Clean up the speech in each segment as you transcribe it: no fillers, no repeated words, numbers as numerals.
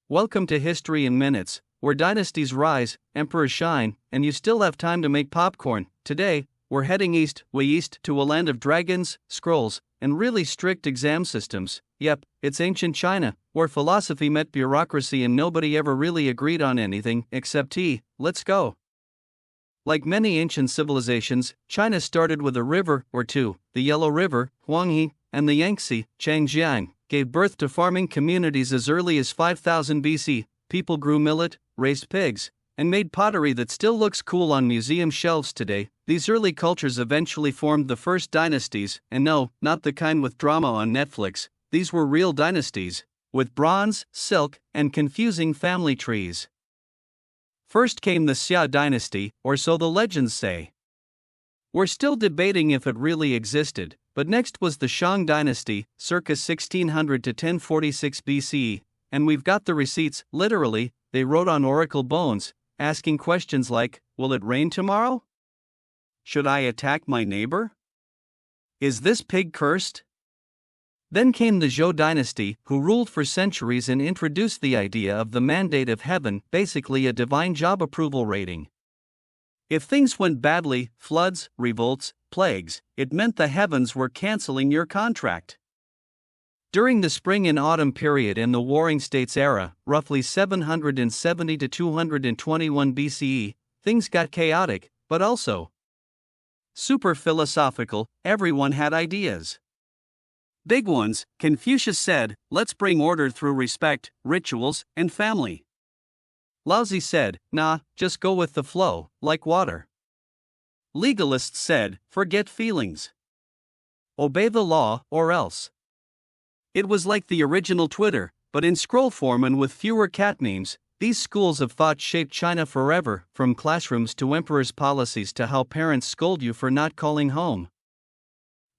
Welcome to History in Minutes, where dynasties rise, emperors shine, and you still have time to make popcorn. Today, we're heading way east to a land of dragons, scrolls, and really strict exam systems. Yep, it's ancient China, where philosophy met bureaucracy and nobody ever really agreed on anything except tea. Let's go. Like many ancient civilizations, China started with a river or two. The Yellow River, Huang, and the Yangtze, Changjiang, gave birth to farming communities as early as 5000 BC. People grew millet, raised pigs, and made pottery that still looks cool on museum shelves today. These early cultures eventually formed the first dynasties, and no, not the kind with drama on Netflix. These were real dynasties, with bronze, silk, and confusing family trees. First came the Xia dynasty, or so the legends say. We're still debating if it really existed, but next was the Shang dynasty, circa 1600 to 1046 BCE, and we've got the receipts. Literally, they wrote on oracle bones, asking questions like, will it rain tomorrow? Should I attack my neighbor? Is this pig cursed? Then came the Zhou dynasty, who ruled for centuries and introduced the idea of the mandate of heaven, basically a divine job approval rating. If things went badly, floods, revolts, plagues, it meant the heavens were canceling your contract. During the spring and autumn period in the Warring States era, roughly 770 to 221 BCE, things got chaotic, but also super philosophical. Everyone had ideas. Big ones. Confucius said, let's bring order through respect, rituals, and family. Laozi said, nah, just go with the flow, like water. Legalists said, forget feelings. Obey the law, or else. It was like the original Twitter, but in scroll form and with fewer cat memes. These schools of thought shaped China forever, from classrooms to emperors' policies to how parents scold you for not calling home.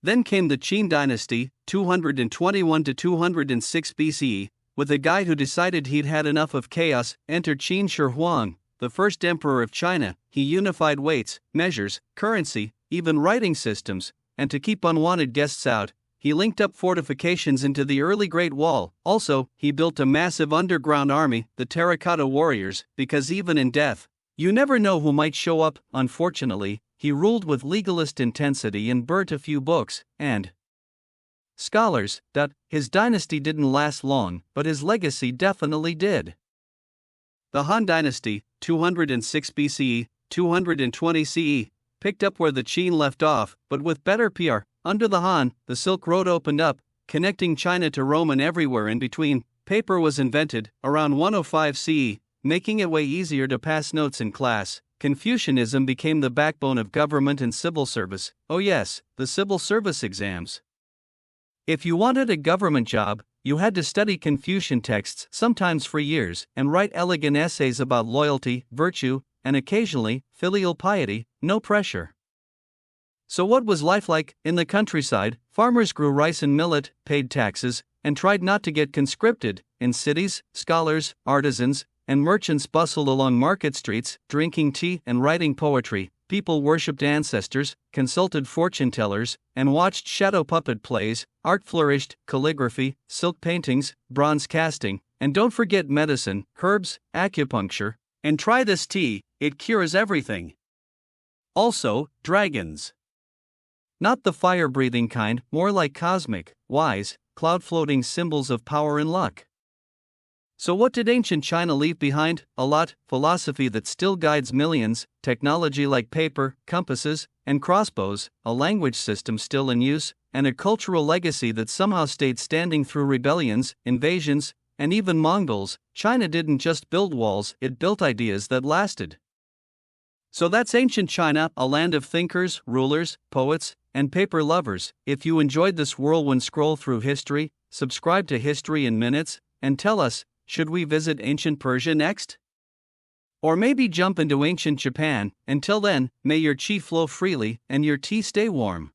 Then came the Qin Dynasty, 221 to 206 BCE, with a guy who decided he'd had enough of chaos. Enter Qin Shi Huang, the first emperor of China. He unified weights, measures, currency, even writing systems, and to keep unwanted guests out, he linked up fortifications into the early Great Wall. Also, he built a massive underground army, the Terracotta Warriors, because even in death, you never know who might show up. Unfortunately, he ruled with legalist intensity and burnt a few books, and scholars. His dynasty didn't last long, but his legacy definitely did. The Han Dynasty, 206 BCE, 220 CE, picked up where the Qin left off, but with better PR. Under the Han, the Silk Road opened up, connecting China to Rome and everywhere in between. Paper was invented, around 105 CE, making it way easier to pass notes in class. Confucianism became the backbone of government and civil service. Oh yes, the civil service exams. If you wanted a government job, you had to study Confucian texts, sometimes for years, and write elegant essays about loyalty, virtue, and occasionally, filial piety. No pressure. So what was life like? In the countryside, farmers grew rice and millet, paid taxes, and tried not to get conscripted. In cities, scholars, artisans, and merchants bustled along market streets, drinking tea and writing poetry. People worshipped ancestors, consulted fortune tellers, and watched shadow puppet plays. Art flourished, calligraphy, silk paintings, bronze casting, and don't forget medicine, herbs, acupuncture, and try this tea, it cures everything. Also, dragons. Not the fire-breathing kind, more like cosmic, wise, cloud-floating symbols of power and luck. So what did ancient China leave behind? A lot. Philosophy that still guides millions, technology like paper, compasses, and crossbows, a language system still in use, and a cultural legacy that somehow stayed standing through rebellions, invasions, and even Mongols. China didn't just build walls, it built ideas that lasted. So that's ancient China, a land of thinkers, rulers, poets, and paper lovers. If you enjoyed this whirlwind scroll through history, subscribe to History in Minutes, and tell us, should we visit ancient Persia next? Or maybe jump into ancient Japan. Until then, may your chi flow freely and your tea stay warm.